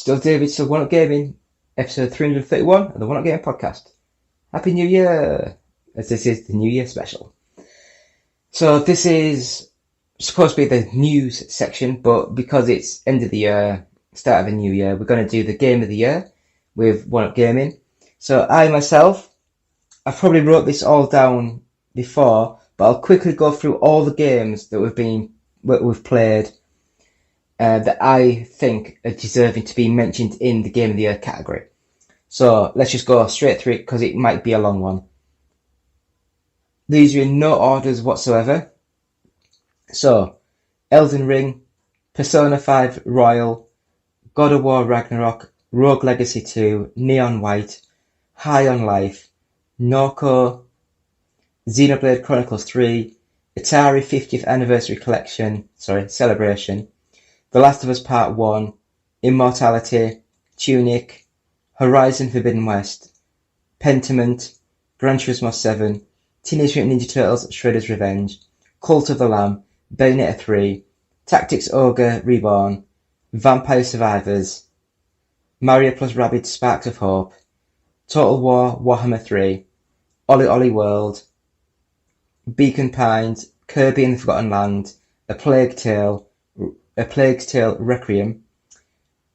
Still David, still One Up Gaming, episode 331 of the One Up Gaming podcast. Happy New Year, as this is the New Year special. So this is supposed to be the news section, but because it's end of the year, start of a new year, we're going to do the game of the year with One Up Gaming. So I myself, I probably wrote this all down before, but I'll quickly go through all the games that we've played that I think are deserving to be mentioned in the Game of the Year category. So let's just go straight through it because it might be a long one. These are in no orders whatsoever. So, Elden Ring, Persona 5 Royal, God of War Ragnarok, Rogue Legacy 2, Neon White, High on Life, Norco, Xenoblade Chronicles 3, Atari 50th Anniversary Celebration, The Last of Us Part 1, Immortality, Tunic, Horizon Forbidden West, Pentiment, Gran Turismo 7, Teenage Mutant Ninja Turtles Shredder's Revenge, Cult of the Lamb, Bayonetta 3, Tactics Ogre Reborn, Vampire Survivors, Mario plus Rabbids Sparks of Hope, Total War Warhammer 3, Ollie Ollie World, Beacon Pines, Kirby and the Forgotten Land, A Plague's Tale Requiem,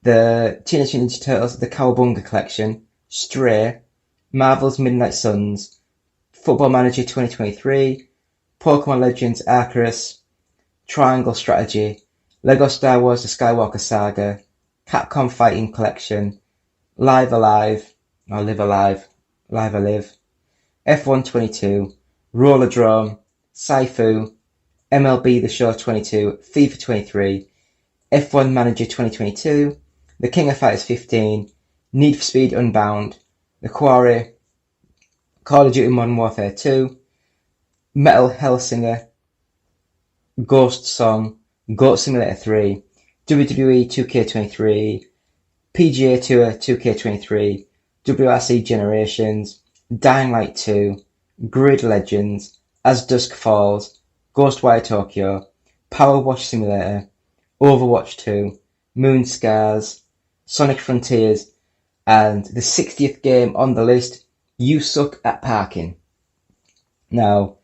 the Teenage Mutant Ninja Turtles The Cowabunga Collection, Stray, Marvel's Midnight Suns, Football Manager 2023, Pokemon Legends Arceus, Triangle Strategy, Lego Star Wars The Skywalker Saga, Capcom Fighting Collection, Live Alive, F1 22, Rollerdrome, Saifu, MLB The Show 22, FIFA 23, F1 Manager 2022, The King of Fighters 15, Need for Speed Unbound, The Quarry, Call of Duty Modern Warfare 2, Metal Hellsinger, Ghost Song, Goat Simulator 3, WWE 2K23, PGA Tour 2K23, WRC Generations, Dying Light 2, Grid Legends, As Dusk Falls, Ghostwire Tokyo, Power Wash Simulator, Overwatch 2, Moon Scars, Sonic Frontiers, and the 60th game on the list, You Suck at Parking. Now,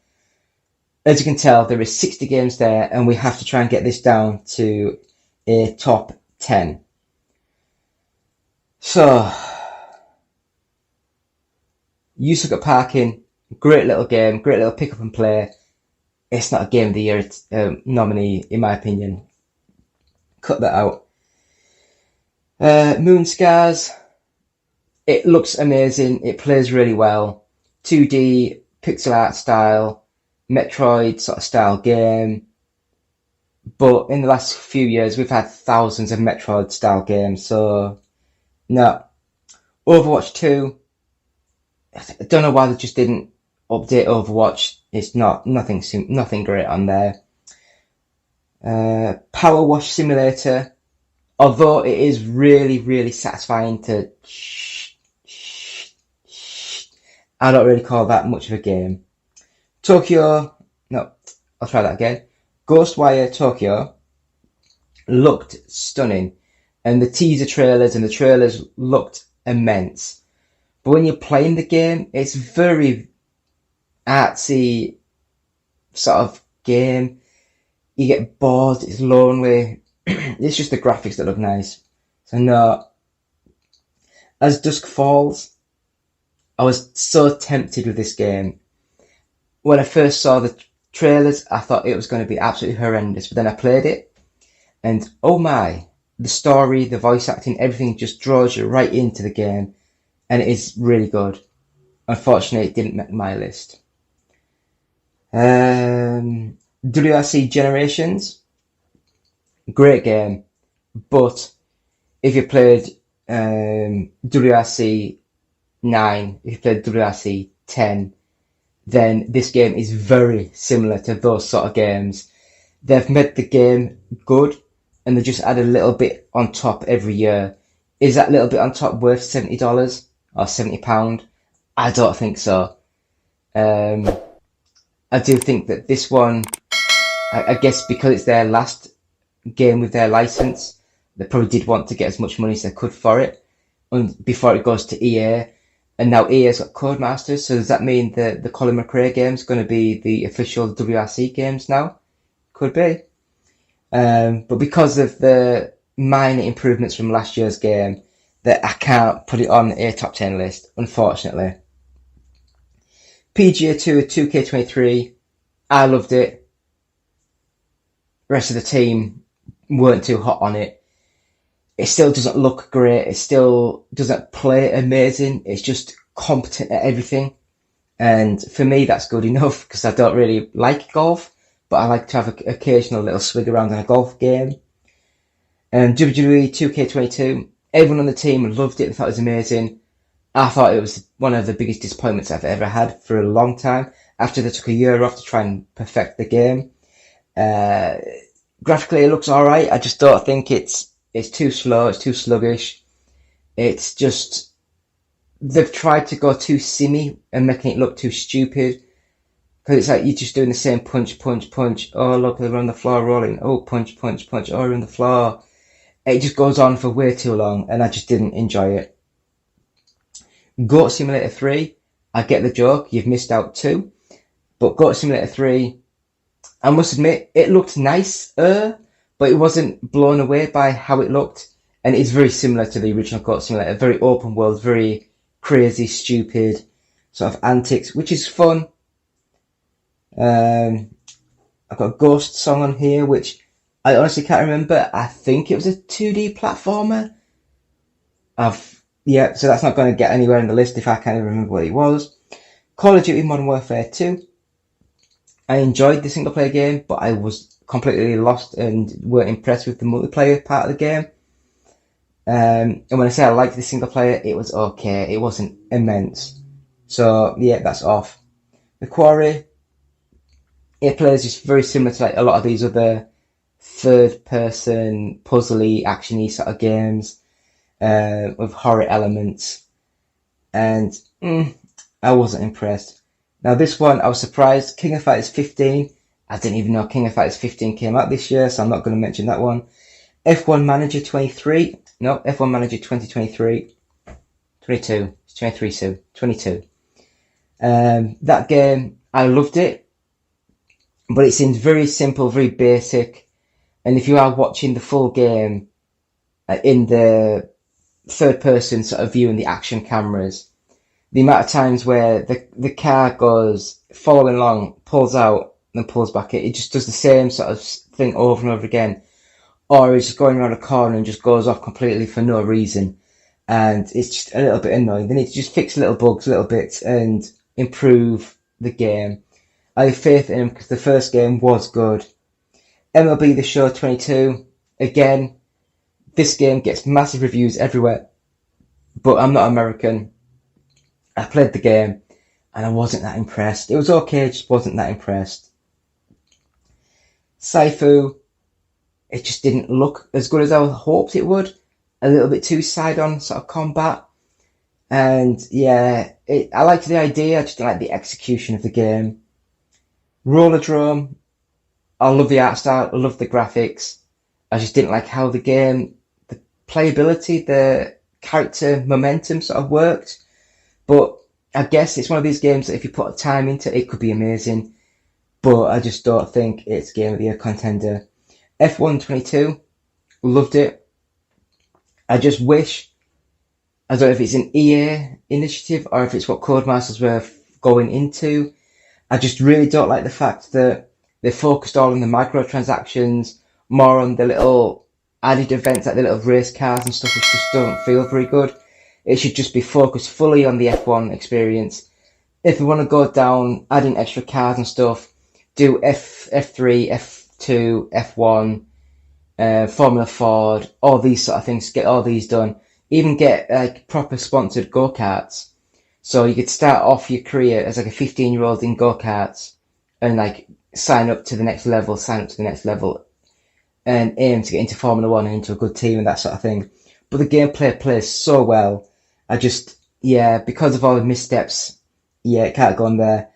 as you can tell, there is 60 games there, and we have to try and get this down to a top 10. So, You Suck at Parking, great little game, great little pick up and play. It's not a Game of the Year nominee, in my opinion. Cut that out. Moon Scars, it looks amazing, it plays really well. 2D, pixel art style, Metroid sort of style game. But in the last few years, we've had thousands of Metroid style games, so no. Overwatch 2, I don't know why they just didn't update Overwatch. It's nothing great on there. Power Wash Simulator, although it is really, really satisfying to I don't really call that much of a game. Ghostwire Tokyo looked stunning, and the teaser trailers and the trailers looked immense. But when you're playing the game, it's very artsy sort of game. You get bored, it's lonely. It's just the graphics that look nice. So no. As Dusk Falls, I was so tempted with this game. When I first saw the trailers, I thought it was going to be absolutely horrendous. But then I played it, and oh my, the story, the voice acting, everything just draws you right into the game. And it is really good. Unfortunately, it didn't make my list. WRC Generations, great game, but if you played WRC 9, if you played WRC 10, then this game is very similar to those sort of games. They've made the game good, and they just add a little bit on top every year. Is that little bit on top worth $70 or £70? I don't think so. I do think that this one, I guess because it's their last game with their license, they probably did want to get as much money as they could for it before it goes to EA. And now EA's got Codemasters, so does that mean that the Colin McRae game's going to be the official WRC games now? Could be. But because of the minor improvements from last year's game, that I can't put it on a top 10 list, unfortunately. PGA Tour 2K23, I loved it. The rest of the team weren't too hot on it. It still doesn't look great. It still doesn't play amazing. It's just competent at everything. And for me, that's good enough because I don't really like golf, but I like to have an occasional little swig around in a golf game. And WWE 2K22, everyone on the team loved it. They thought it was amazing. I thought it was one of the biggest disappointments I've ever had for a long time after they took a year off to try and perfect the game. Graphically, it looks alright. I just don't think it's too slow. It's too sluggish. It's just, they've tried to go too simmy and making it look too stupid. Because it's like you're just doing the same punch, punch, punch. Oh, look, they're on the floor rolling. Oh, punch, punch, punch. Oh, they're on the floor. It just goes on for way too long, and I just didn't enjoy it. Goat Simulator 3, I get the joke. You've missed out too. But Goat Simulator 3, I must admit, it looked nice, but it wasn't blown away by how it looked. And it's very similar to the original Goat Simulator. Very open world, very crazy, stupid sort of antics, which is fun. I've got a Ghost song on here, which I honestly can't remember. I think it was a 2D platformer. Yeah, so that's not going to get anywhere in the list if I can't even remember what it was. Call of Duty Modern Warfare 2. I enjoyed the single player game, but I was completely lost and weren't impressed with the multiplayer part of the game. And when I say I liked the single player, it was okay. It wasn't immense. So yeah, that's off. The Quarry. It plays just very similar to like a lot of these other third person puzzly actiony sort of games with horror elements, and I wasn't impressed. Now this one I was surprised. King of Fighters 15. I didn't even know King of Fighters 15 came out this year, so I'm not going to mention that one. F1 Manager 23. No, F1 Manager 2023. 22. It's 23 soon. 22. That game, I loved it. But it seems very simple, very basic. And if you are watching the full game in the third person sort of view and the action cameras, the amount of times where the car goes following along, pulls out, and then pulls back, it just does the same sort of thing over and over again. Or it's just going around a corner and just goes off completely for no reason. And it's just a little bit annoying. They need to just fix little bugs, little bits, and improve the game. I have faith in him because the first game was good. MLB The Show 22. Again, this game gets massive reviews everywhere. But I'm not American. I played the game and I wasn't that impressed. It was okay, just wasn't that impressed. Saifu. It just didn't look as good as I hoped it would. A little bit too side-on sort of combat. And yeah, I liked the idea, I just didn't like the execution of the game. Rollerdrome, I love the art style, I love the graphics. I just didn't like how the game, the playability, the character momentum sort of worked. But I guess it's one of these games that if you put time into it, it could be amazing. But I just don't think it's Game of the Year contender. F1 22, loved it. I just wish, I don't know if it's an EA initiative or if it's what Codemasters were going into. I just really don't like the fact that they focused all on the microtransactions, more on the little added events like the little race cars and stuff, which just don't feel very good. It should just be focused fully on the F1 experience. If we want to go down adding extra cars and stuff, do F3, F2, F1, Formula Ford, all these sort of things, get all these done. Even get like proper sponsored go-karts. So you could start off your career as like a 15-year-old in go-karts and like sign up to the next level, and aim to get into Formula One and into a good team and that sort of thing. But the gameplay plays so well. I just, yeah, because of all the missteps, yeah, it can't go on there.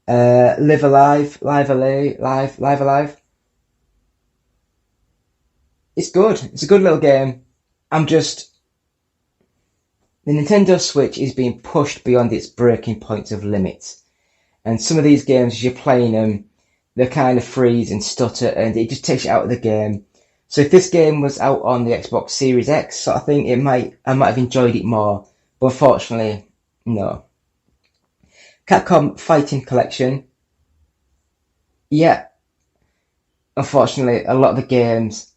Live Alive. it's good. It's a good little game. The Nintendo Switch is being pushed beyond its breaking points of limits. And some of these games, as you're playing them, they kind of freeze and stutter, and it just takes you out of the game. So if this game was out on the Xbox Series X sort of thing, I might have enjoyed it more. But unfortunately, no. Capcom Fighting Collection. Yeah, unfortunately, a lot of the games.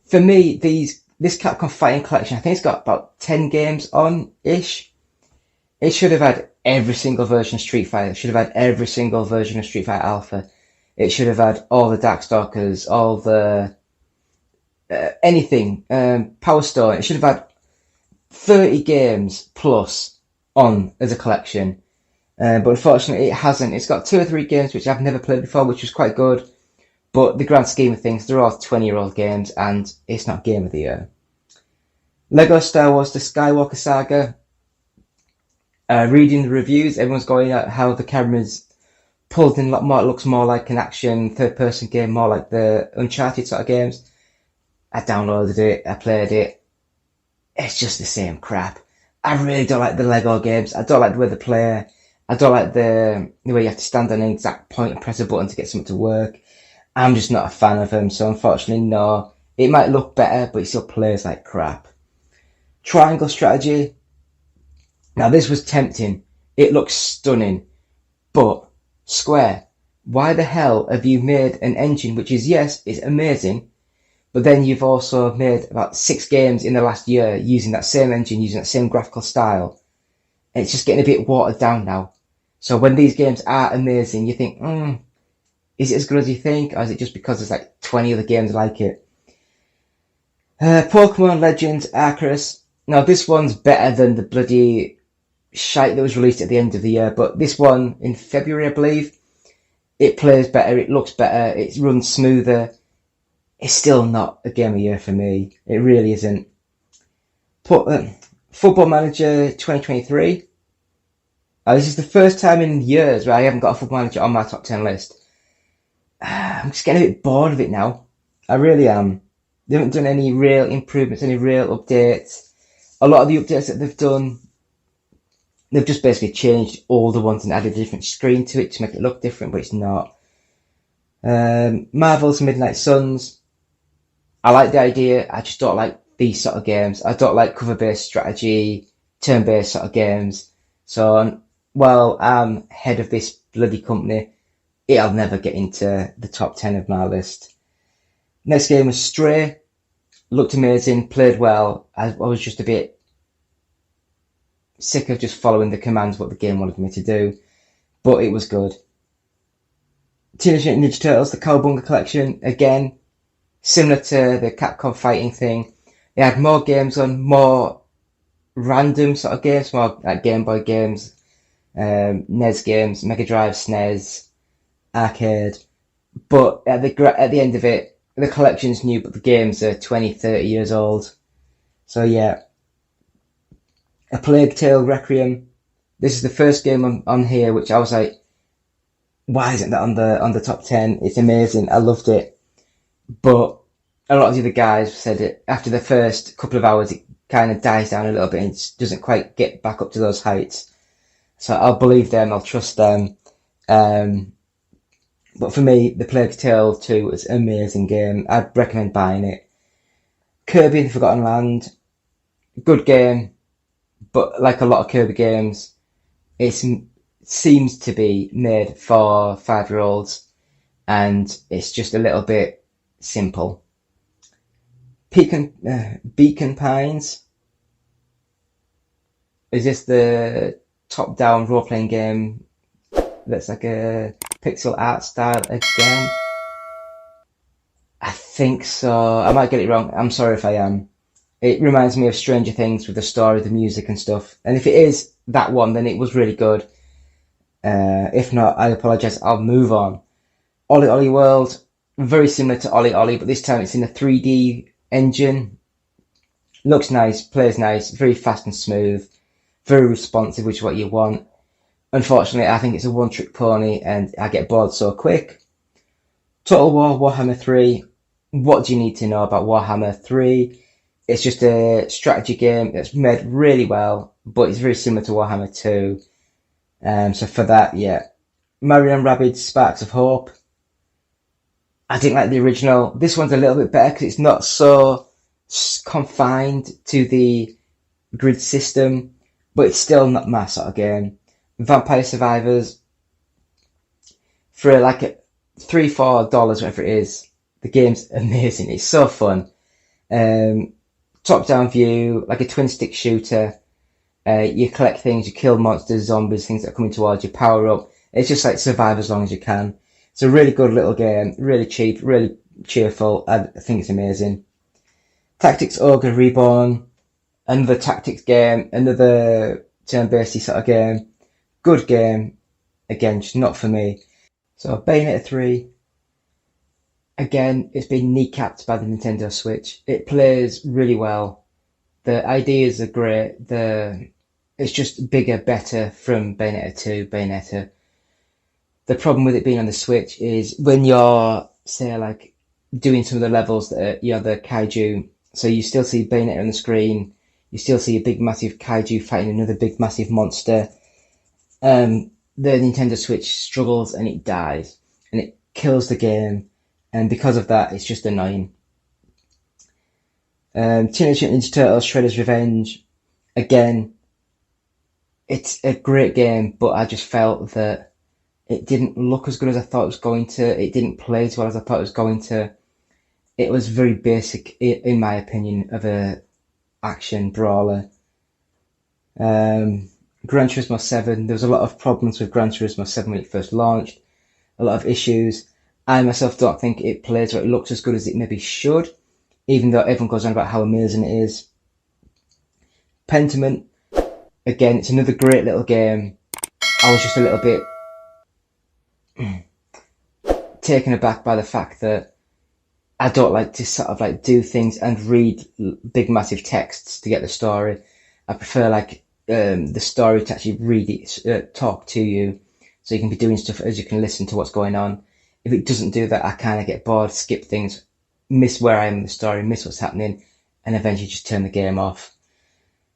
For me, this Capcom Fighting Collection, I think it's got about 10 games on-ish. It should have had every single version of Street Fighter. It should have had every single version of Street Fighter Alpha. It should have had all the Darkstalkers, all the anything, Power Stone. It should have had 30 games plus on as a collection. But unfortunately, it hasn't. It's got 2 or 3 games which I've never played before, which was quite good. But the grand scheme of things, they're all 20-year-old games, and it's not Game of the Year. Lego Star Wars The Skywalker Saga. Reading the reviews, everyone's going at how the camera's pulled in a lot more. It looks more like an action third-person game, more like the Uncharted sort of games. I downloaded it, I played it. It's just the same crap. I really don't like the Lego games. I don't like the way they play. I don't like the way you have to stand on an exact point and press a button to get something to work. I'm just not a fan of them, so unfortunately, no. It might look better, but it still plays like crap. Triangle Strategy. Now, this was tempting. It looks stunning. But, Square, why the hell have you made an engine which is, yes, it's amazing, but then you've also made about 6 games in the last year using that same engine, using that same graphical style. And it's just getting a bit watered down now. So when these games are amazing, you think, is it as good as you think? Or is it just because there's like 20 other games like it? Pokemon Legends Arceus. Now, this one's better than the bloody shite that was released at the end of the year, but this one in February, I believe, it plays better, it looks better, it runs smoother. It's still not a Game of the Year for me. It really isn't. Football Manager 2023. This is the first time in years where I haven't got a Football Manager on my top 10 list. I'm just getting a bit bored of it now. I really am. They haven't done any real improvements, any real updates. A lot of the updates that they've done, they've just basically changed all the ones and added a different screen to it to make it look different, but it's not. Marvel's Midnight Suns. I like the idea, I just don't like these sort of games. I don't like cover-based strategy, turn-based sort of games. So, while I'm head of this bloody company, it'll never get into the top 10 of my list. Next game was Stray. Looked amazing, played well. I was just a bit sick of just following the commands what the game wanted me to do, but it was good. Teenage Mutant Ninja Turtles, the Cowabunga Collection, again, similar to the Capcom Fighting thing. They had more games on, more random sort of games, more like Game Boy games, NES games, Mega Drive, SNES, arcade. But at the end of it, the collection's new, but the games are 20, 30 years old. So yeah. A Plague Tale Requiem. This is the first game on here, which I was like, why isn't that on the top 10? It's amazing. I loved it. But a lot of the other guys said it after the first couple of hours, it kind of dies down a little bit and doesn't quite get back up to those heights. So I'll believe them. I'll trust them. But for me, The Plague Tale 2 is an amazing game. I'd recommend buying it. Kirby and the Forgotten Land. Good game. But like a lot of Kirby games, it seems to be made for 5-year-olds. And it's just a little bit simple. Beacon Pines. Is this the top-down role-playing game that's like a pixel art style again? I think so. I might get it wrong. I'm sorry if I am. It reminds me of Stranger Things with the story, the music and stuff. And if it is that one, then it was really good. If not, I apologise. I'll move on. Ollie Ollie World. Very similar to Ollie Ollie, but this time it's in a 3D engine. Looks nice, plays nice, very fast and smooth. Very responsive, which is what you want. Unfortunately, I think it's a one-trick pony and I get bored so quick. Total War Warhammer 3. what do you need to know about Warhammer 3? It's just a strategy game that's made really well, but it's very similar to Warhammer 2. So for that, yeah. Mario and Rabbids Sparks of Hope. I didn't like the original. This one's a little bit better because it's not so confined to the grid system, but it's still not my sort of game. Vampire Survivors, for like $3-4, whatever it is, the game's amazing. It's so fun. Top-down view, like a twin-stick shooter. You collect things, you kill monsters, zombies, things that are coming towards you, power up. It's just like survive as long as you can. It's a really good little game, really cheap, really cheerful. I think it's amazing. Tactics Ogre Reborn, another tactics game, another turn-based sort of game. Good game. Again, just not for me. So Bayonetta 3. Again, it's been kneecapped by the Nintendo Switch. It plays really well. The ideas are great. It's just bigger, better from Bayonetta 2, Bayonetta. The problem with it being on the Switch is when you're, say, like, doing some of the levels that are, the kaiju, so you still see Bayonetta on the screen, you still see a big, massive kaiju fighting another big, massive monster. The Nintendo Switch struggles and it dies, and it kills the game, and because of that, it's just annoying. Teenage Mutant Ninja Turtles Shredder's Revenge, again, it's a great game, but I just felt that it didn't look as good as I thought it was going to. It didn't play as well as I thought it was going to. It was very basic, in my opinion, of a action brawler. Gran Turismo 7, there was a lot of problems with Gran Turismo 7 when it first launched. A lot of issues. I myself don't think it plays or it looks as good as it maybe should, even though everyone goes on about how amazing it is. Pentiment, again, it's another great little game. I was just a little bit taken aback by the fact that I don't like to sort of like do things and read big massive texts to get the story. I prefer like the story to actually read it, talk to you, so you can be doing stuff as you can listen to what's going on. If it doesn't do that, I kind of get bored, skip things, miss where I am in the story, miss what's happening, and eventually just turn the game off.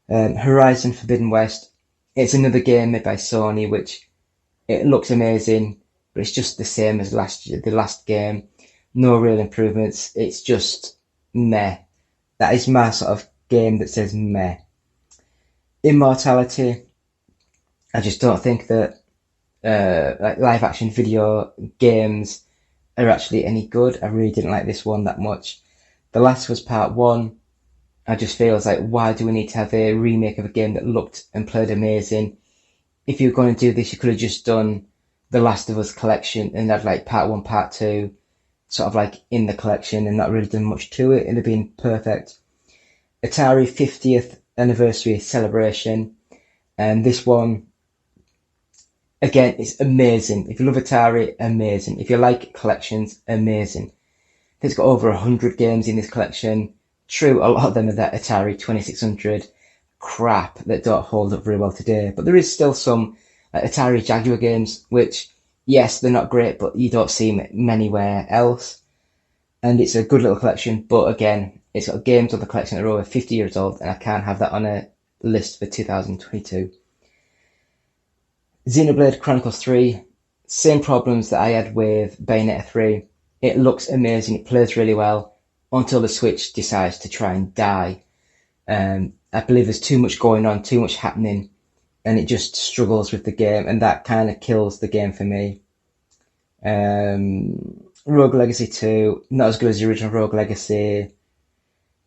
Horizon Forbidden West, it's another game made by Sony, which it looks amazing, but it's just the same as the last game. No real improvements. It's just meh. That is my sort of game that says meh. Immortality, I just don't think that like live action video games are actually any good. I really didn't like this one that much. The Last was Part 1. I just feel like, why do we need to have a remake of a game that looked and played amazing? If you were going to do this, you could have just done The Last of Us collection and had like Part 1, Part 2 sort of like in the collection and not really done much to it. It'd have been perfect. Atari 50th anniversary celebration. And this one, again, it's amazing. If you love Atari, amazing. If you like collections, amazing. It's got over 100 games in this collection. True, a lot of them are that Atari 2600 crap that don't hold up very well today. But there is still some Atari Jaguar games, which, yes, they're not great, but you don't see them anywhere else. And it's a good little collection, but again, it's got games on the collection that are over 50 years old, and I can't have that on a list for 2022. Xenoblade Chronicles 3, same problems that I had with Bayonetta 3. It looks amazing, it plays really well, until the Switch decides to try and die. I believe there's too much going on, too much happening, and it just struggles with the game, and that kind of kills the game for me. Rogue Legacy 2, not as good as the original Rogue Legacy.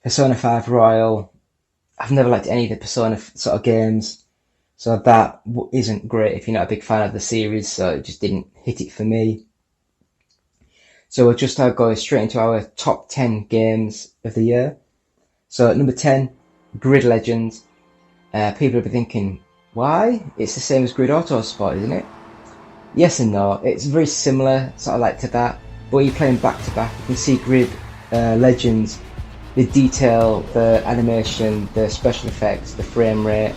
Persona 5 Royal, I've never liked any of the Persona sort of games, so that isn't great if you're not a big fan of the series, so it just didn't hit it for me. So we'll just go straight into our top 10 games of the year. So at number 10, Grid Legends. People will be thinking, why? It's the same as Grid Autosport, isn't it? Yes and no. It's very similar, sort of like to that, but you're playing back to back. You can see Grid Legends, the detail, the animation, the special effects, the frame rate,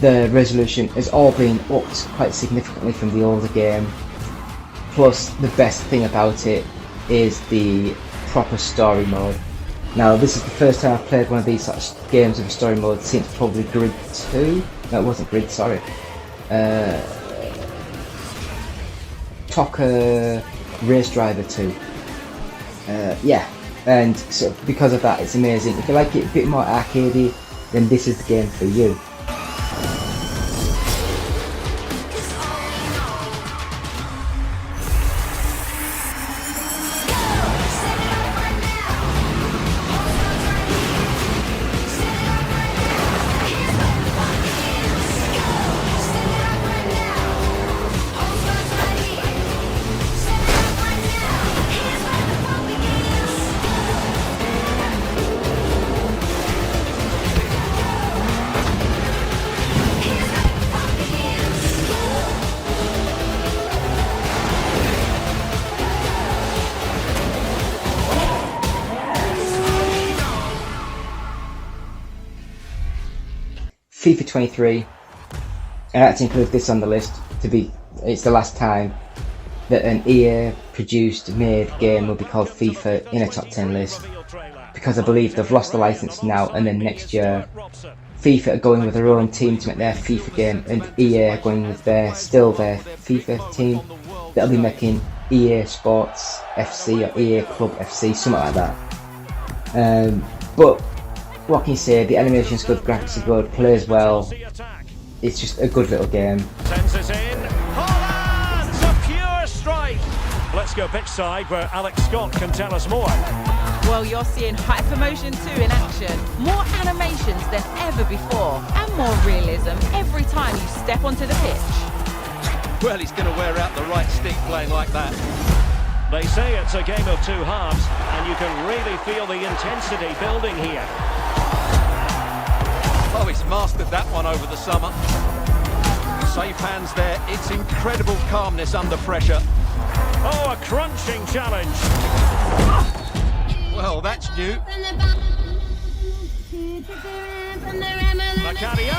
the resolution has all been upped quite significantly from the older game. Plus, the best thing about it is the proper story mode. Now this is the first time I've played one of these sort of games with a story mode since probably Grid 2. No, it wasn't Grid, sorry. Toka Race Driver 2. Yeah, and so because of that it's amazing. If you like it a bit more arcadey, then this is the game for you. FIFA 23, I had to include this on the list it's the last time that an EA produced made game will be called FIFA in a top 10 list, because I believe they've lost the license now, and then next year FIFA are going with their own team to make their FIFA game, and EA are going with their FIFA team that'll be making EA Sports FC or EA Club FC, something like that. But what can you say, the animation's good, graphics are good, plays well, it's just a good little game. Sends it in, Holland's a pure strike! Let's go pitch side where Alex Scott can tell us more. Well, you're seeing Hypermotion 2 in action, more animations than ever before, and more realism every time you step onto the pitch. Well, he's going to wear out the right stick playing like that. They say it's a game of two halves, and you can really feel the intensity building here. Oh, he's mastered that one over the summer. Safe hands there. It's incredible calmness under pressure. Oh, a crunching challenge. Well, that's new. Macario!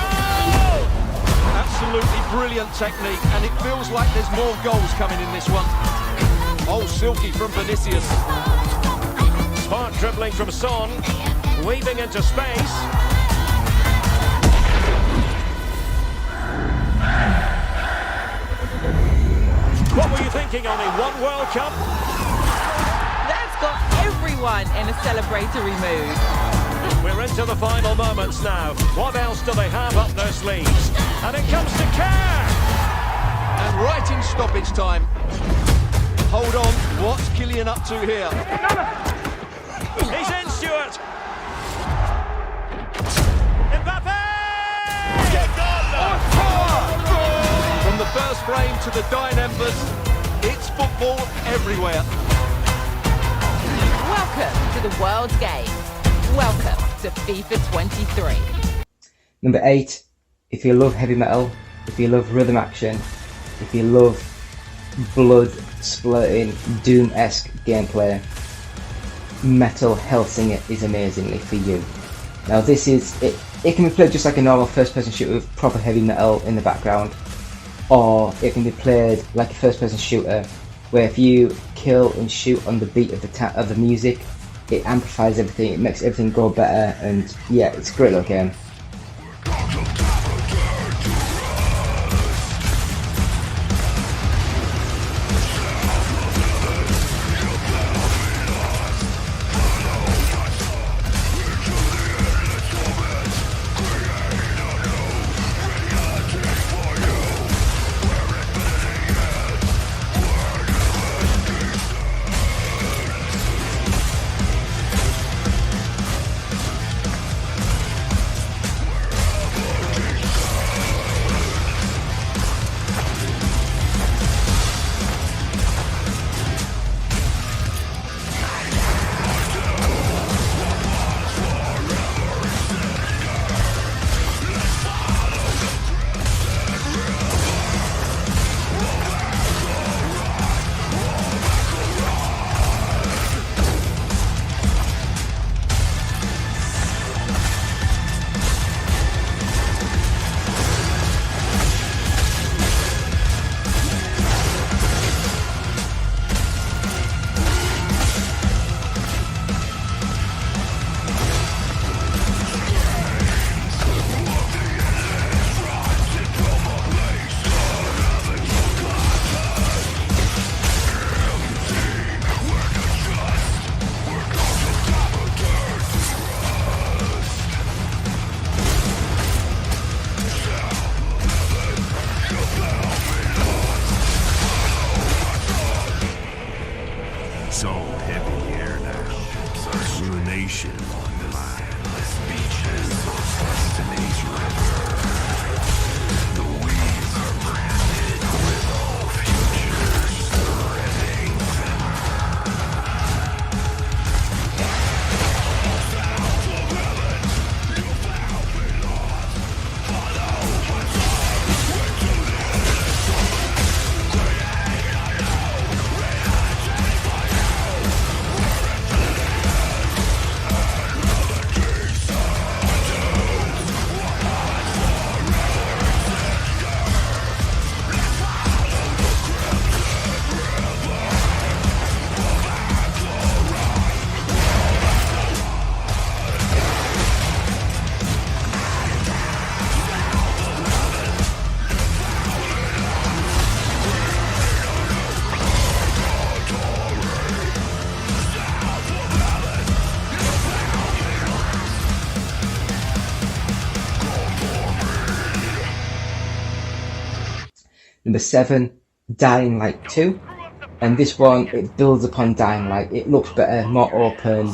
Absolutely brilliant technique, and it feels like there's more goals coming in this one. Oh, silky from Vinicius. Smart dribbling from Son, weaving into space. What were you thinking? Only one World Cup? That's got everyone in a celebratory mood. We're into the final moments now. What else do they have up their sleeves? And it comes to Kerr! And right in stoppage time. Hold on, what's Kylian up to here? He's in, Stuart! Mbappe! From the first frame to the dying embers, it's football everywhere. Welcome to the world's game. Welcome to FIFA 23. Number 8, if you love heavy metal, if you love rhythm action, if you love blood splurting Doom-esque gameplay, Metal Hellsinger is amazingly for you. Now this is, it can be played just like a normal first person shooter with proper heavy metal in the background, or it can be played like a first person shooter where if you kill and shoot on the beat of the music, it amplifies everything, it makes everything go better, and yeah, it's a great little game. ocean along the mindless beaches of destiny's river. The weeds are branded with all futures threading Number 7, Dying Light 2. And this one, it builds upon Dying Light. It looks better, more open.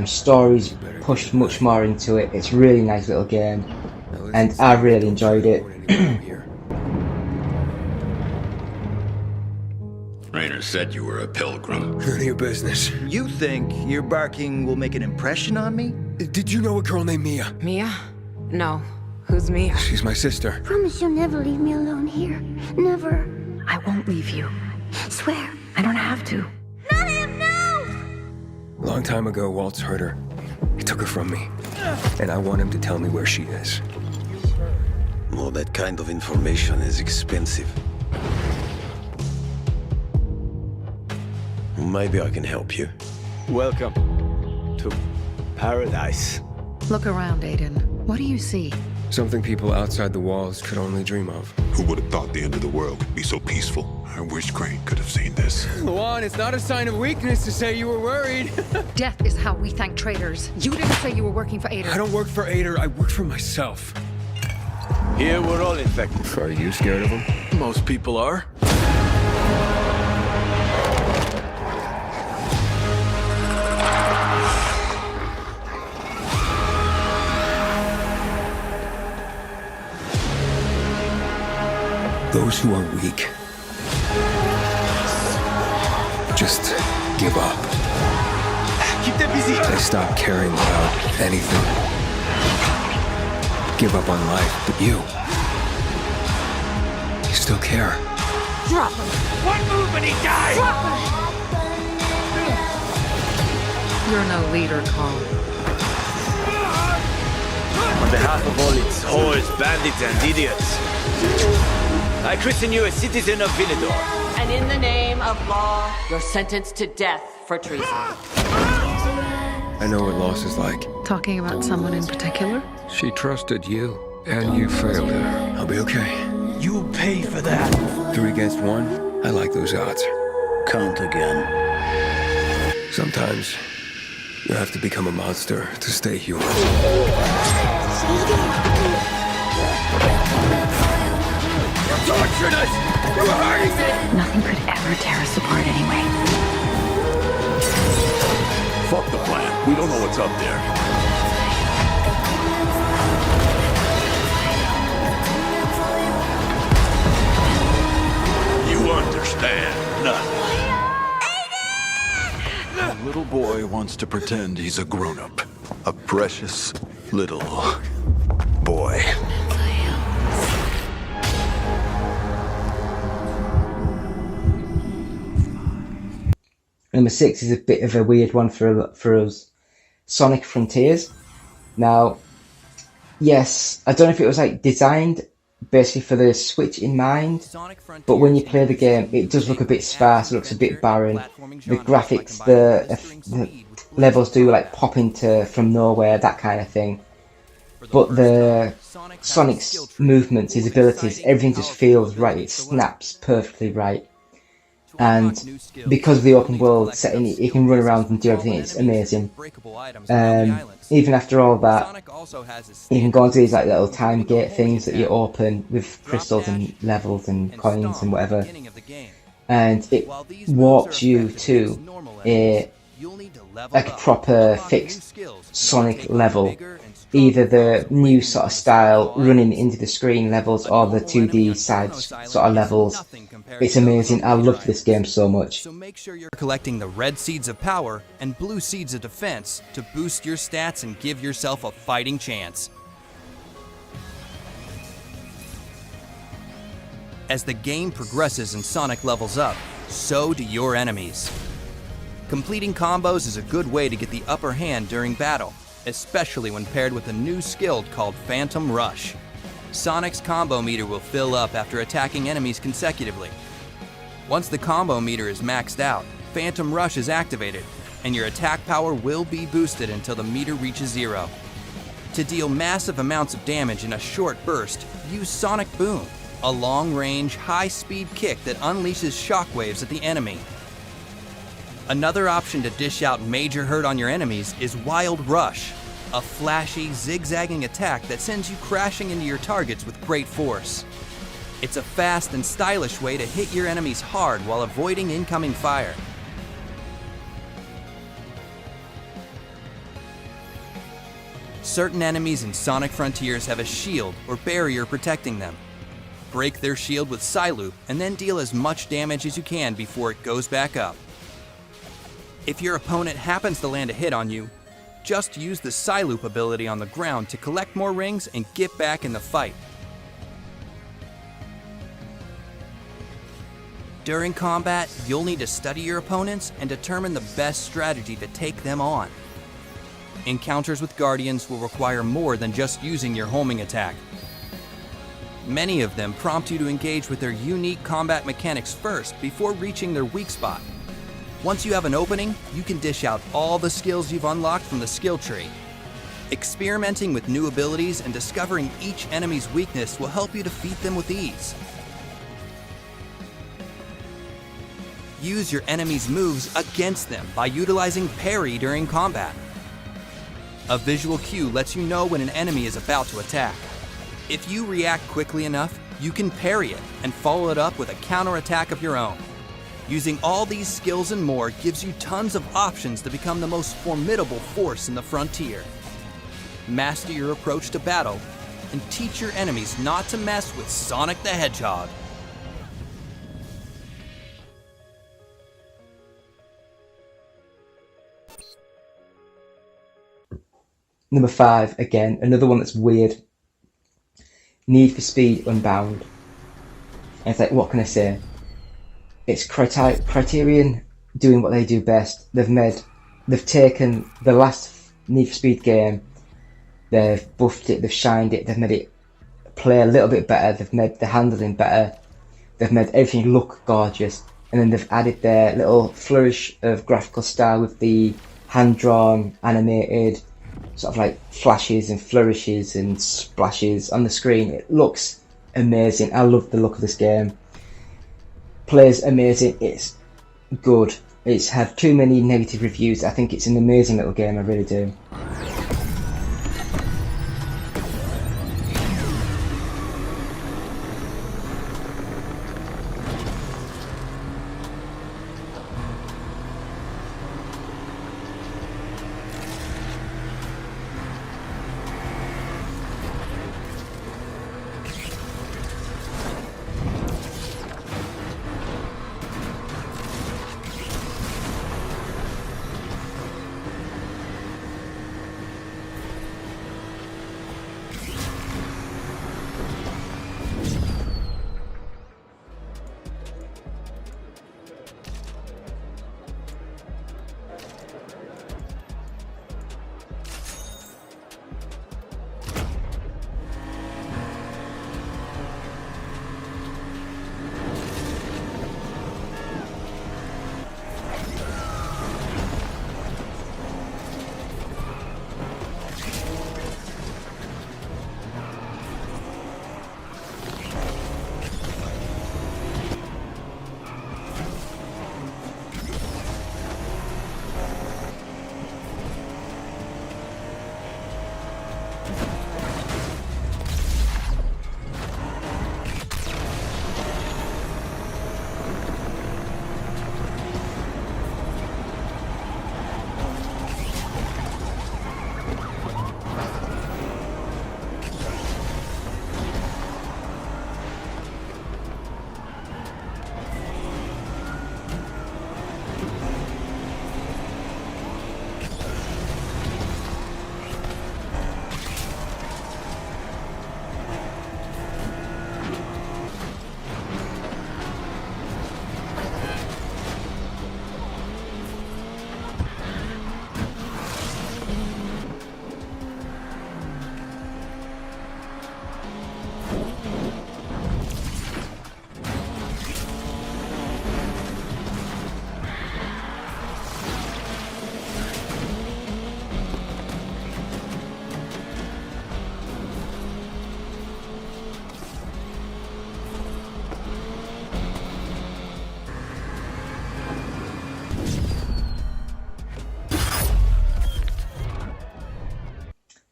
Stories pushed much more into it. It's a really nice little game. And I really enjoyed it. Rainer said you were a pilgrim. None of your business. You think your barking will make an impression on me? Did you know a girl named Mia? Mia? No. Who's Mia? She's my sister. Promise you'll never leave me alone here. Never. I won't leave you. Swear. I don't have to. Not him, no! A long time ago, Waltz hurt her. He took her from me. And I want him to tell me where she is. Well, that kind of information is expensive. Maybe I can help you. Welcome to paradise. Look around, Aiden. What do you see? Something people outside the walls could only dream of. Who would have thought the end of the world could be so peaceful? I wish Crane could have seen this. Luan, it's not a sign of weakness to say you were worried. Death is how we thank traitors. You didn't say you were working for Aiden. I don't work for Ader, I work for myself. Here we're all infected. Are you scared of him? Most people are. Those who are weak just give up. Keep them busy. They stop caring about anything. Give up on life, but you still care. Drop him. One move and he dies. Drop him. You're no leader, Carl. On behalf of all its whores, bandits, and idiots, I christen you a citizen of Villador. And in the name of law, you're sentenced to death for treason. I know what loss is like. Talking about someone in particular? She trusted you, and you failed her. I'll be okay. You'll pay for that. 3 against 1? I like those odds. Count again. Sometimes you have to become a monster to stay human. You're torturing us! You're hurting me! Nothing could ever tear us apart anyway. Fuck the plan. We don't know what's up there. You understand nothing. A little boy wants to pretend he's a grown-up. A precious little boy. Number 6 is a bit of a weird one for us. Sonic Frontiers. Now, yes, I don't know if it was like designed basically for the Switch in mind, but when you play the game, it does look a bit sparse. It looks a bit barren. The graphics, the levels do like pop into from nowhere, that kind of thing. But the Sonic's movements, his abilities, everything just feels right. It snaps perfectly right. And because of the open world setting, you can run around and do everything. It's amazing. Even after all that, you can go into these like little time gate things that you open with crystals and levels and coins and whatever, and it warps you to a you'll need to level like a up, proper unlock new fixed skills, and Sonic take on level. bigger and stronger Either the bosses new waiting sort of to style destroy running enemies. into the screen levels A or the normal enemy 2D on side Chronos Island sort of is levels. nothing compared It's to those amazing. on I later love this islands. game so much. So make sure you're collecting the red seeds of power and blue seeds of defense to boost your stats and give yourself a fighting chance. As the game progresses and Sonic levels up, so do your enemies. Completing combos is a good way to get the upper hand during battle, especially when paired with a new skill called Phantom Rush. Sonic's combo meter will fill up after attacking enemies consecutively. Once the combo meter is maxed out, Phantom Rush is activated, and your attack power will be boosted until the meter reaches 0. To deal massive amounts of damage in a short burst, use Sonic Boom, a long-range, high-speed kick that unleashes shockwaves at the enemy. Another option to dish out major hurt on your enemies is Wild Rush, a flashy, zigzagging attack that sends you crashing into your targets with great force. It's a fast and stylish way to hit your enemies hard while avoiding incoming fire. Certain enemies in Sonic Frontiers have a shield or barrier protecting them. Break their shield with Psyloop and then deal as much damage as you can before it goes back up. If your opponent happens to land a hit on you, just use the Psyloop ability on the ground to collect more rings and get back in the fight. During combat, you'll need to study your opponents and determine the best strategy to take them on. Encounters with Guardians will require more than just using your homing attack. Many of them prompt you to engage with their unique combat mechanics first before reaching their weak spot. Once you have an opening, you can dish out all the skills you've unlocked from the skill tree. Experimenting with new abilities and discovering each enemy's weakness will help you defeat them with ease. Use your enemy's moves against them by utilizing parry during combat. A visual cue lets you know when an enemy is about to attack. If you react quickly enough, you can parry it and follow it up with a counterattack of your own. Using all these skills and more gives you tons of options to become the most formidable force in the frontier. Master your approach to battle and teach your enemies not to mess with Sonic the Hedgehog. Number 5, again, another one that's weird. Need for Speed Unbound. And it's like, what can I say? It's Criterion doing what they do best. They've taken the last Need for Speed game, they've buffed it, they've shined it, they've made it play a little bit better, they've made the handling better, they've made everything look gorgeous, and then they've added their little flourish of graphical style with the hand-drawn, animated, sort of like flashes and flourishes and splashes on the screen. It looks amazing. I love the look of this game. Plays amazing. It's good. It's had too many negative reviews. I think it's an amazing little game. I really do.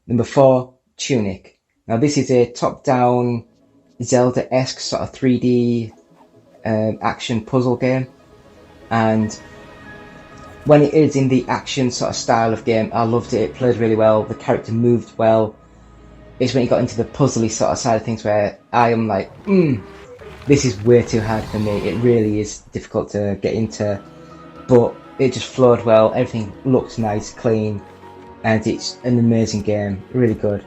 Number 4, Tunic. Now this is a top-down Zelda-esque sort of 3D action puzzle game, and when it is in the action sort of style of game, I loved it. It played really well, the character moved well. It's when you got into the puzzly sort of side of things where I am like, this is way too hard for me. It really is difficult to get into, but it just flowed well. Everything looked nice, clean, and it's an amazing game. Really good.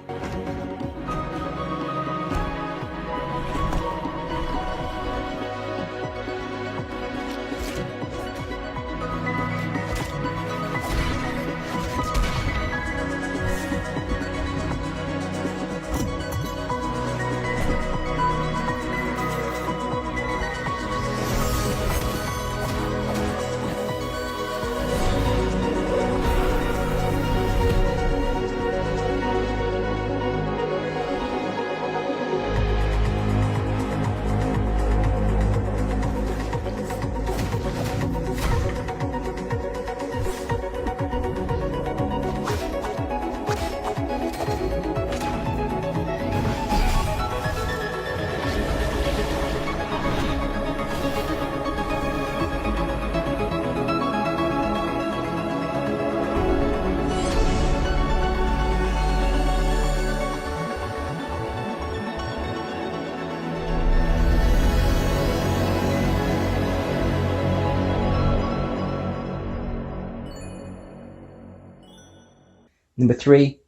Number 3,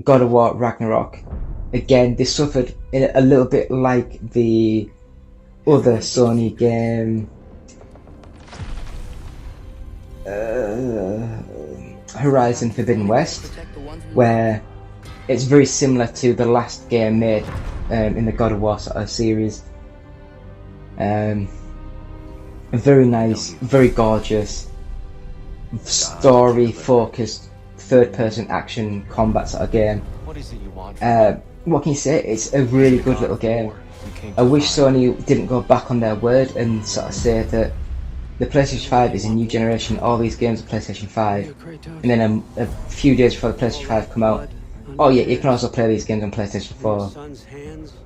God of War Ragnarok. Again, this suffered a little bit like the other Sony game, Horizon Forbidden West, where it's very similar to the last game made in the God of War sort of series. Very nice, very gorgeous, story-focused, third-person action combat sort of game. What is it you want? What can you say? It's a really good little game. I wish Sony didn't go back on their word and sort of say that the PlayStation 5 is a new generation, all these games are PlayStation 5, and then a few days before the PlayStation 5 come out, oh yeah, you can also play these games on PlayStation 4.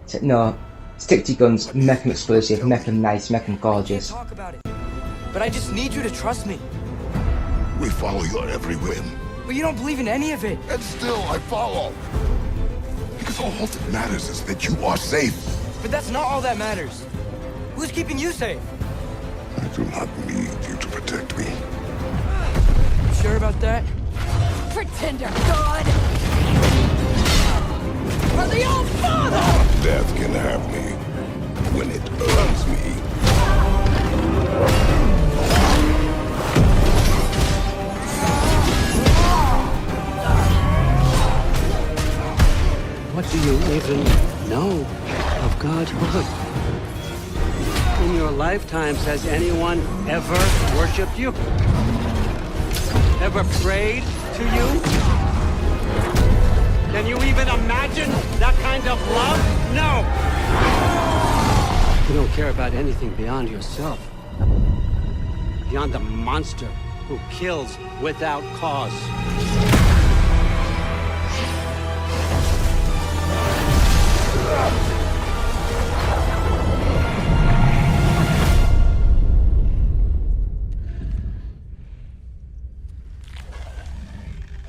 So, no, stick to your guns, make them exclusive, make them nice, make them gorgeous. But I just need you to trust me. We follow your every whim. But you don't believe in any of it. And still I follow. Because all that matters is that you are safe. But that's not all that matters. Who's keeping you safe? I do not need you to protect me. You sure about that? Pretender God! For the old father! Death can have me when it earns me. What do you even know of God's word? In your lifetimes, has anyone ever worshipped you? Ever prayed to you? Can you even imagine that kind of love? No! You don't care about anything beyond yourself. Beyond the monster who kills without cause.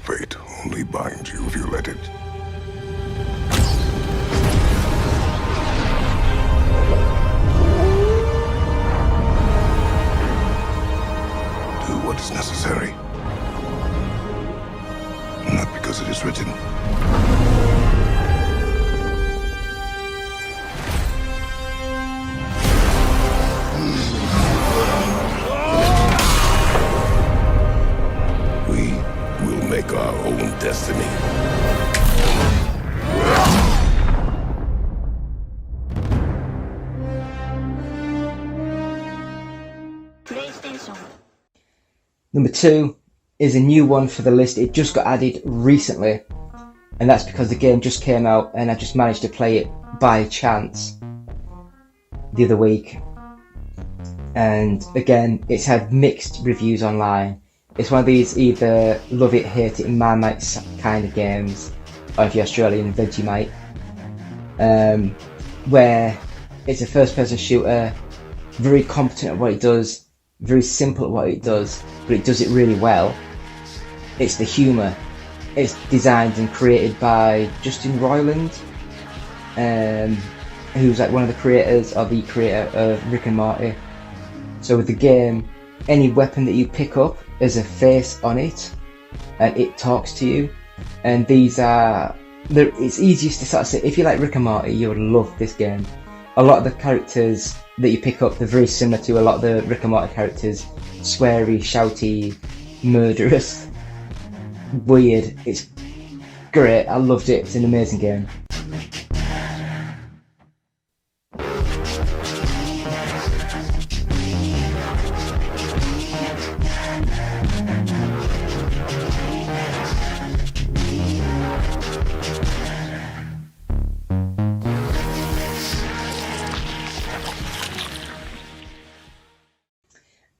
Fate only binds you if you let it. Do what is necessary. Not because it is written. Make our own destiny. PlayStation. Number 2 is a new one for the list. It just got added recently, and that's because the game just came out and I just managed to play it by chance the other week. And again, it's had mixed reviews online. It's one of these either love it, hate it, in Marmite kind of games. or if you're Australian, Vegemite, where it's a first-person shooter, very competent at what it does, very simple at what it does, but it does it really well. It's the humour. It's designed and created by Justin Roiland, who's like one of the creators, or the creator of Rick and Morty. So with the game, any weapon that you pick up has a face on it, and it talks to you. And these are, it's easiest to sort of say, if you like Rick and Morty, you would love this game. A lot of the characters that you pick up, they're very similar to a lot of the Rick and Morty characters. Sweary, shouty, murderous, weird. It's great. I loved it. It's an amazing game.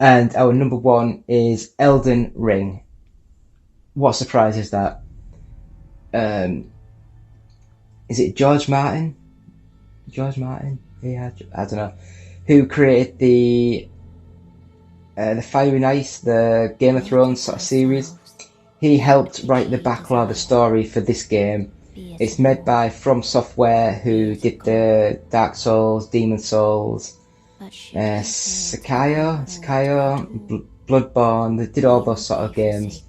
And our number one is Elden Ring. What surprise is that? Is it George Martin? George Martin? Yeah, I don't know. Who created the Fire and Ice, the Game of Thrones sort of series. He helped write the backlog, the story for this game. It's made by From Software, who did the Dark Souls, Demon Souls, Sekiro, Bloodborne. They did all those sort of games,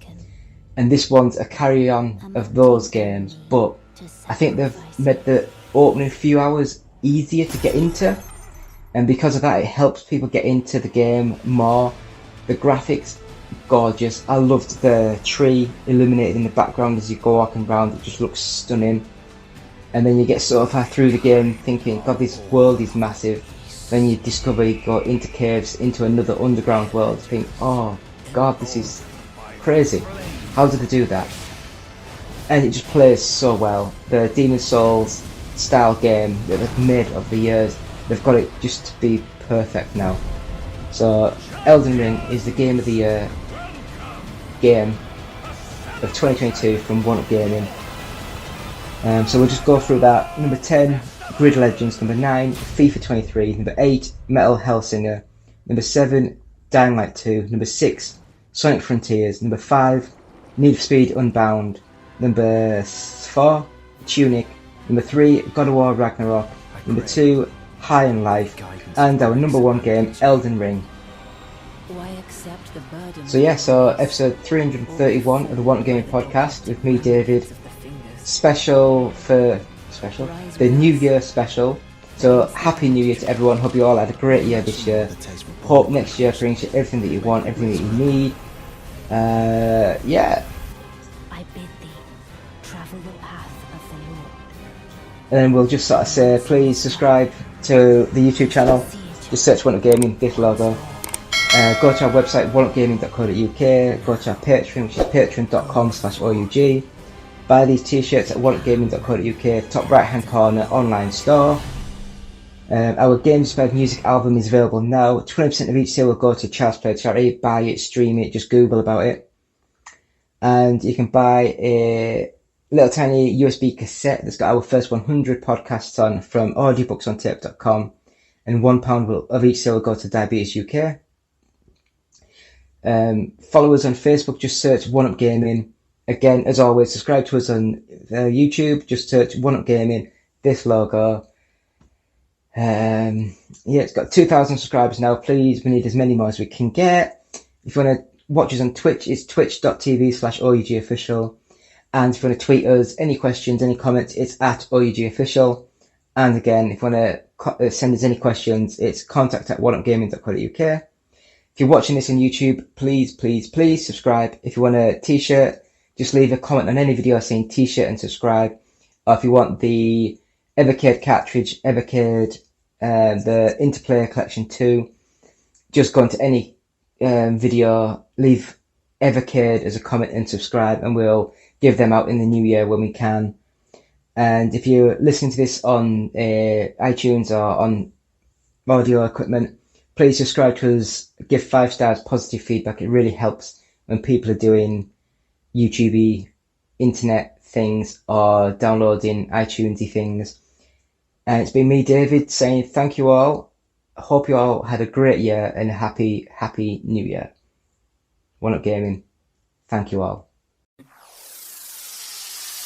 and this one's a carry-on of those games, but I think they've made the opening few hours easier to get into, and because of that it helps people get into the game more. The graphics, gorgeous. I loved the tree illuminated in the background as you go walking around. It just looks stunning. And then you get so far through the game thinking, God, this world is massive. Then you discover you go into caves, into another underground world. You think, oh God, this is crazy. How did they do that? And it just plays so well. The Demon Souls style game that they've made over the years, they've got it just to be perfect now. So Elden Ring is the game of the year game of 2022 from One-Up Gaming. So we'll just go through that. Number 10, Grid Legends. Number 9, FIFA 23. Number 8, Metal Hellsinger. Number 7, Dying Light 2. Number 6, Sonic Frontiers. Number 5, Need for Speed Unbound. Number 4, Tunic. Number 3, God of War Ragnarok. Number 2, High on Life. And our number 1 game, Elden Ring. So yeah, so episode 331 of the One-Up Gaming podcast with me, David. Special for the New Year special. So happy New Year to everyone. Hope you all had a great year this year. Hope next year brings you everything that you want, everything that you need. Yeah. I bid thee travel the path of the Lord. And then we'll just sort of say, please subscribe to the YouTube channel. Just search One-Up Gaming, this logo. Go to our website, oneupgaming.co.uk. Go to our Patreon, which is patreon.com/OUG. Buy these t-shirts at oneupgaming.co.uk, top right hand corner, online store. Our Games Inspired Music album is available now. 20% of each sale will go to Child's Play charity. Buy it, stream it, just Google about it. And you can buy a little tiny USB cassette that's got our first 100 podcasts on from audiobooksontape.com. And £1 of each sale will go to Diabetes UK. Follow us on Facebook, just search One-Up Gaming. Again, as always, subscribe to us on YouTube, just search One-Up Gaming, this logo. Yeah, it's got 2,000 subscribers now. Please, we need as many more as we can get. If you want to watch us on Twitch, it's twitch.tv/OUG official. And if you want to tweet us any questions, any comments, it's at OUG official. And again, if you want to send us any questions, it's contact@oneupgaming.co.uk. If you're watching this on YouTube, please subscribe. If you want a t-shirt, just leave a comment on any video saying t-shirt and subscribe. Or if you want the Evercade cartridge, Evercade, the Interplay Collection 2, just go into any video, leave Evercade as a comment and subscribe, and we'll give them out in the new year when we can. And if you're listening to this on iTunes or on audio equipment, please subscribe to us, give 5 stars, positive feedback. It really helps when people are doing YouTube internet things or downloading iTunesy things. And it's been me, David, saying thank you all. I hope you all had a great year and a happy new year. One Up Gaming. Thank you all.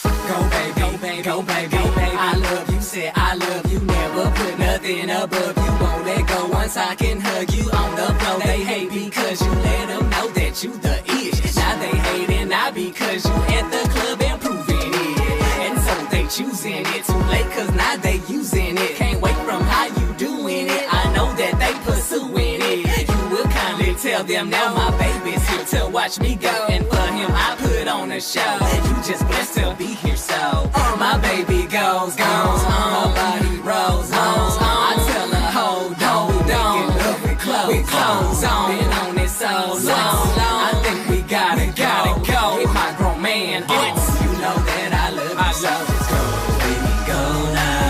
Go baby, go baby, go baby, go baby. I love you, said I love you. Never put nothing above you. Won't let go once I can hug you on the floor. They hate because you let them know that you the ish. Now they hating not because you at the club and proving it. And so they choosing it too late cause now they using it. Can't wait from how you doing it. I know that they pursuing it. You will kindly tell them now my baby's here to watch me go. And for him I put on a show. You just blessed to be here so. My baby goes on. Her body rolls on. I tell her hold on. Making love with clothes on. Been on it so long. I think we gotta go. Hit my grown man. It's you know that I love you so. Just go, baby, go now.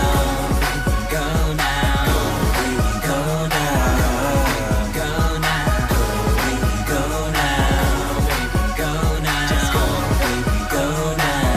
Go now. Baby, go now. Go now. Baby, go now. Baby, go now. Just go, baby, go now.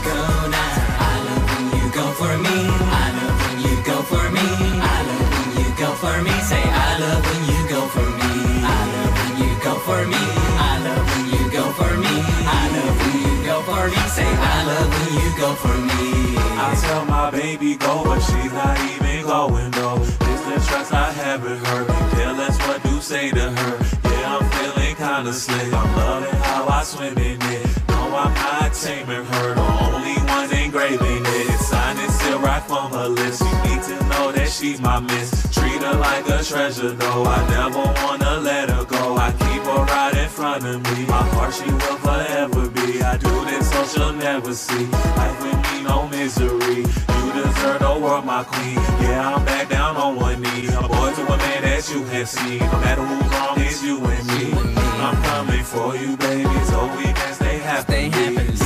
Go now. I love when you go for me. I love when you go for me. I love when you go for me. Say I love when you go for me. I love when you go for me. I love when you go for me. I love when you go for me. Say I love when you go for me. I tell my baby go, but she's not even going though. It's the trust I have in her. Careless what do say to her. Yeah, I'm feeling kinda slick. I'm loving how I swim in it. No, I'm not taming her. The only one's engraving it. Sign it, still right from her list. You need to know that she's my miss. Treat her like a treasure though. I never wanna let her go. I keep her right in front of me. My heart she will forever be. I do this so she'll never see. Life with me, no misery. You deserve the world, my queen. Yeah, I'm back down on one knee. A boy to a man that you have seen. No matter who's wrong, it's you and me. I'm coming for you, baby, so we can stay happy.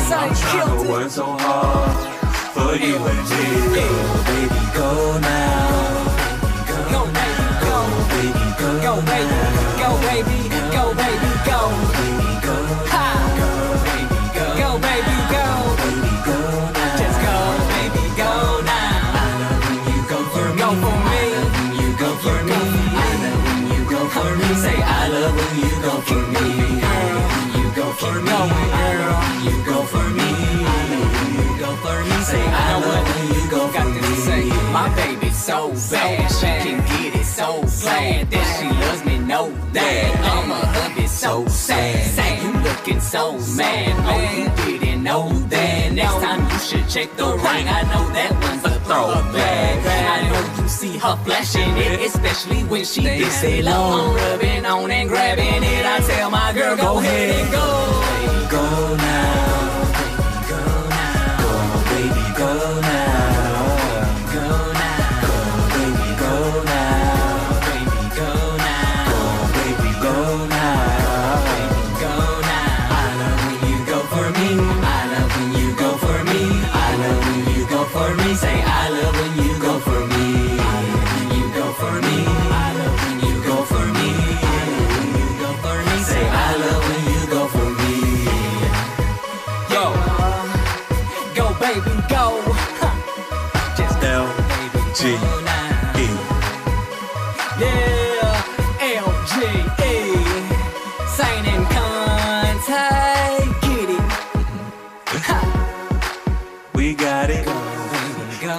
I'm trying to work so hard for you and me. Go, baby, go now. Go, baby, go. Baby, go. Go, baby, go, baby, go, baby, go. Baby, go. Ha. Go, baby, go. Go, baby, go. Baby, go now. Just go, baby, go now. I love when you go for me. Go for me. I love when you go for me. I love when you go for me. Say I love when you go for me. When you go for me. You go for me. You go for me. Say I love when you go for me. My baby's so bad, she can get it so glad that she loves me, know that. I'm a hubby so sad. Say you looking so mad. Oh, you didn't know that. Next time you should check the ring. I know that one's a throwback. I know you see her flashing it, especially when she gets it low. I'm rubbing on and grabbing it. I tell my girl, go ahead and go. Baby, go now. Baby, go now. Go, baby, go now. Go now. Go, baby, go now. Baby, go now. Go, baby, go now. Baby, go now. I love when you go for me. I love when you go for me. I love when you go for me. Say I love when you go for me. I love when you go for me. I love when you go for me. I love when you go for me. Say I love when you go for me. Yo, go baby, go. Just L-G-E. Yeah, L-G-E. Sign and contact, get it. We got it.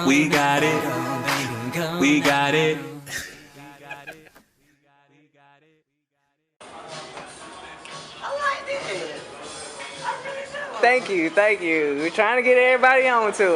We got it. We got it. Thank you. We're trying to get everybody on to it.